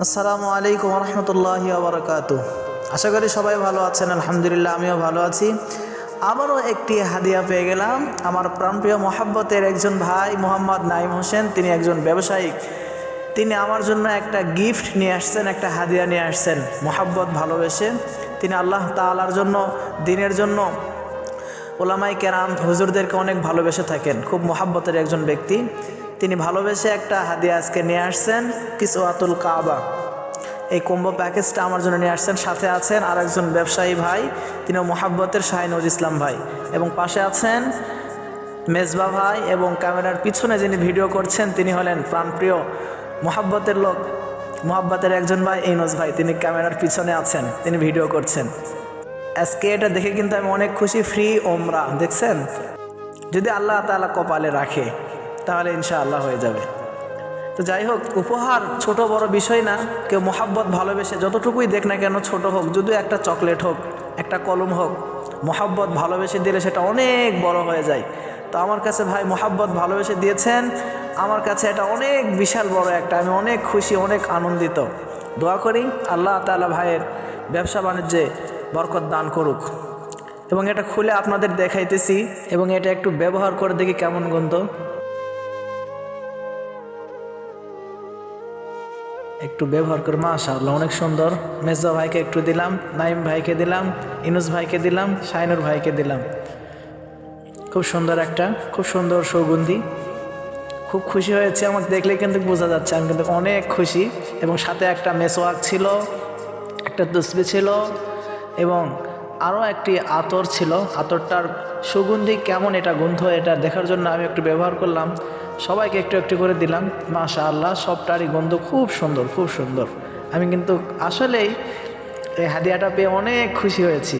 আসসালামু আলাইকুম রহমতুল্লাহি ওয়া বারাকাতুহু। আশা করি সবাই ভালো আছেন। আলহামদুলিল্লাহ, আমিও ভালো আছি। আবারও একটি হাদিয়া পেয়ে গেলাম। আমার প্রাণপ্রিয় মহাব্বতের একজন ভাই মোহাম্মদ নাঈম হোসেন, তিনি একজন ব্যবসায়িক। তিনি আমার জন্য একটা গিফট নিয়ে আসছেন, একটা হাদিয়া নিয়ে আসছেন মহাব্বত ভালোবেসে। তিনি আল্লাহ তাআলার জন্য, দিনের জন্য ওলামায়ে কেরাম হুজুরদেরকে অনেক ভালোবেসে থাকেন। খুব মহাব্বতের একজন ব্যক্তি। তিনি ভালোবেসে একটা হাদিয়া আজকে নিয়ে আসছেন, কিসওয়াতুল কাবা। এই কম্বো প্যাকেজটা আমার জন্য নিয়ে আসছেন। সাথে আছেন আর একজন ব্যবসায়ী ভাই, তিনিও মহাব্বতের শাহিনুর ইসলাম ভাই, এবং পাশে আছেন মেজবা ভাই, এবং ক্যামেরার পিছনে যিনি ভিডিও করছেন তিনি হলেন প্রাণপ্রিয় মহাব্বতের লোক, মহাব্বতের একজন ভাই ইনোজ ভাই। তিনি ক্যামেরার পিছনে আছেন, তিনি ভিডিও করছেন। আজকে এটা দেখে কিন্তু আমি অনেক খুশি। ফ্রি ওমরা দেখছেন, যদি আল্লাহ তাআলা কপালে রাখে তাহলে ইনশাআল্লাহ হয়ে যাবে। তো যাই হোক, উপহার ছোট বড় বিষয় না। কেউ মহাব্বত ভালোবেসে যতটুকুই দেখ না কেন, ছোট হোক, যদিও একটা চকলেট হোক, একটা কলম হোক, মহাব্বত ভালোবেসে দিলে সেটা অনেক বড় হয়ে যায়। তো আমার কাছে ভাই মহাব্বত ভালোবেসে দিয়েছেন, আমার কাছে এটা অনেক বিশাল বড় একটা, আমি অনেক খুশি, অনেক আনন্দিত। দোয়া করি আল্লাহ তাআলা ভাইয়ের ব্যবসা বাণিজ্যে বরকত দান করুক। এবং এটা খুলে আপনাদের দেখাইতেছি, এবং এটা একটু ব্যবহার করে দেখি কেমন গন্ধ। একটু ব্যবহার করে, মাশাআল্লাহ অনেক সুন্দর। মেজবা ভাইকে একটু দিলাম, নাঈম ভাইকে দিলাম, ইনুস ভাইকে দিলাম, শাহিনুর ভাইকে দিলাম। খুব সুন্দর একটা, খুব সুন্দর সুগন্ধি। খুব খুশি হয়েছে, আমাকে দেখলে কিন্তু বোঝা যাচ্ছে আমি কিন্তু অনেক খুশি। এবং সাথে একটা মেসওয়াক ছিল, একটা তসবিহ ছিল, এবং আরও একটি আতর ছিল। আতরটার সুগন্ধি কেমন, এটা গন্ধ, এটা দেখার জন্য আমি একটু ব্যবহার করলাম। সবাইকে একটু একটু করে দিলাম। মাশাআল্লাহ, সবটারই গন্ধ খুব সুন্দর, খুব সুন্দর। আমি কিন্তু আসলেই এই হাদিয়াটা পেয়ে অনেক খুশি হয়েছি।